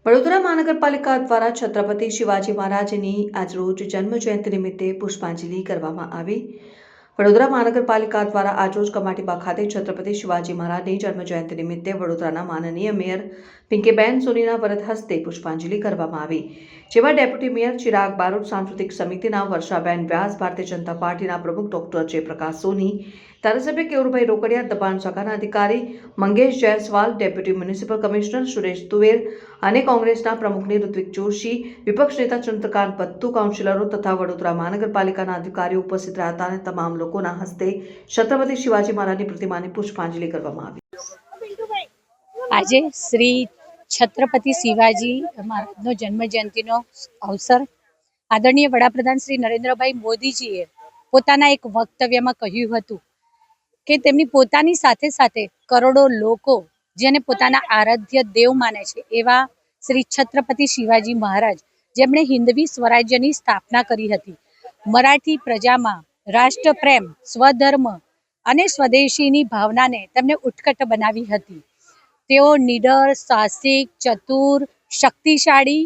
વડોદરા મહાનગરપાલિકા દ્વારા છત્રપતિ શિવાજી મહારાજની આજરોજ જન્મજયંતિ નિમિત્તે પુષ્પાંજલિ કરવામાં આવી। વડોદરા મહાનગરપાલિકા દ્વારા આજરોજ કમાટીબા ખાતે છત્રપતિ શિવાજી મહારાજની જન્મજયંતિ નિમિત્તે વડોદરાના માનનીય મેયર પિંકીબેન સોનીના વરદ હસ્તે પુષ્પાંજલિ કરવામાં આવી, જેમાં ડેપ્યુટી મેયર ચિરાગ બારોટ, સાંસ્કૃતિક સમિતિના વર્ષાબેન વ્યાસ, ભારતીય જનતા પાર્ટીના પ્રમુખ ડોક્ટર જયપ્રકાશ સોની, ધારાસભ્ય કેયુરભાઈ રોકડિયા, દબાણ શાખાના અધિકારી Mangesh Jaiswal, deputy municipal commissioner Suresh તુવેર અને કોંગ્રેસના પ્રમુખની ઋત્વિક જોશી, વિપક્ષ નેતા ચંદ્રકાંત ભત્તુ, કાઉન્સિલરો તથા વડોદરા મહાનગરપાલિકાના અધિકારીઓ ઉપસ્થિત રહ્યા હતા અને તમામ લોકોના હસ્તે છત્રપતિ શિવાજી મહારાજની પ્રતિમાને પુષ્પાંજલિ કરવામાં આવી। આજે શ્રી છત્રપતિ શિવાજી મહારાજનો જન્મજયંતિનો અવસર આદરણીય વડાપ્રધાન શ્રી નરેન્દ્રભાઈ મોદીજીએ પોતાના એક વક્તવ્યમાં કહ્યું હતું કે તેમની પોતાની સાથે સાથે કરોડો લોકો જેને પોતાના આરાધ્ય દેવ માને છે એવા શ્રી છત્રપતિ શિવાજી મહારાજ, જેમણે હિન્દવી સ્વરાજ્યની સ્થાપના કરી હતી, મરાઠી પ્રજામાં રાષ્ટ્રપ્રેમ, સ્વધર્મ અને સ્વદેશીની ભાવનાને તેમને ઉત્કટ બનાવી હતી। તેઓ નીડર, સાહસિક, ચતુર, શક્તિશાળી,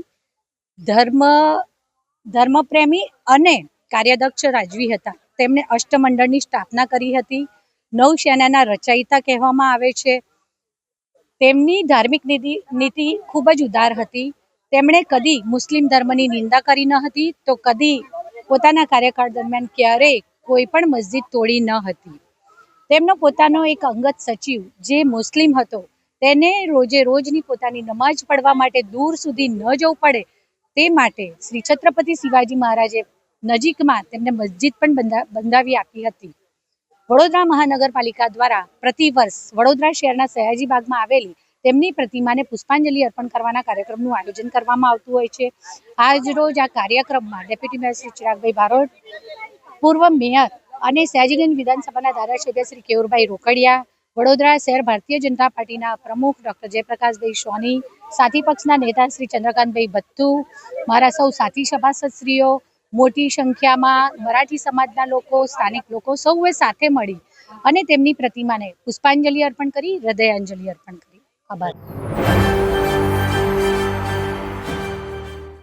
ધર્મપ્રેમી અને કાર્યદક્ષ રાજવી હતા। તેમણે અષ્ટમંડળની સ્થાપના કરી હતી। નૌસેનાના રચયિતા કહેવામાં આવે છે। તેમની ધાર્મિક નીતિ ખૂબ જ ઉદાર હતી। તેમણે કદી મુસ્લિમ ધર્મની નિંદા કરી ન હતી, તો કદી પોતાના કાર્યકાળ દરમિયાન ક્યારેય કોઈ પણ મસ્જિદ તોડી ન હતી। તેમનો પોતાનો એક અંગત સચિવ જે મુસ્લિમ હતો, તેને રોજે રોજની પોતાની નમાઝ પડવા માટે દૂર સુધી ન જવું પડે તે માટે શ્રી છત્રપતિ શિવાજી મહારાજે નજીકમાં તેમને મસ્જિદ પણ બંધાવી આપી હતી। વડોદરા મહાનગરપાલિકા દ્વારા પ્રતિવર્ષ વડોદરા શહેરના સયાજીબાગમાં આવેલી તેમની પ્રતિમાને પુષ્પાંજલિ અર્પણ કરવાના કાર્યક્રમનું આયોજન કરવામાં આવતું હોય છે। આજ રોજ આ કાર્યક્રમમાં ડેપ્યુટી મેયર શ્રી ચિરાગભાઈ બારોટ, પૂર્વ મેયર અને સયાજીગંજ વિધાનસભાના ધારાસભ્ય શ્રી કેયુરભાઈ રોકડિયા, વડોદરા શહેર ભારતીય જનતા પાર્ટીના પ્રમુખ ડોક્ટર જયપ્રકાશભાઈ સોની, સાથી પક્ષના નેતા શ્રી ચંદ્રકાંતભાઈ ભત્તુ, મારા સૌ સાથી સભાસદશ્રીઓ, મોટી સંખ્યામાં મરાઠી સમાજના લોકો, સ્થાનિક લોકો સૌએ સાથે મળી અને તેમની પ્રતિમાને પુષ્પાંજલિ અર્પણ કરી, હૃદયાંજલિ અર્પણ કરી। આભાર।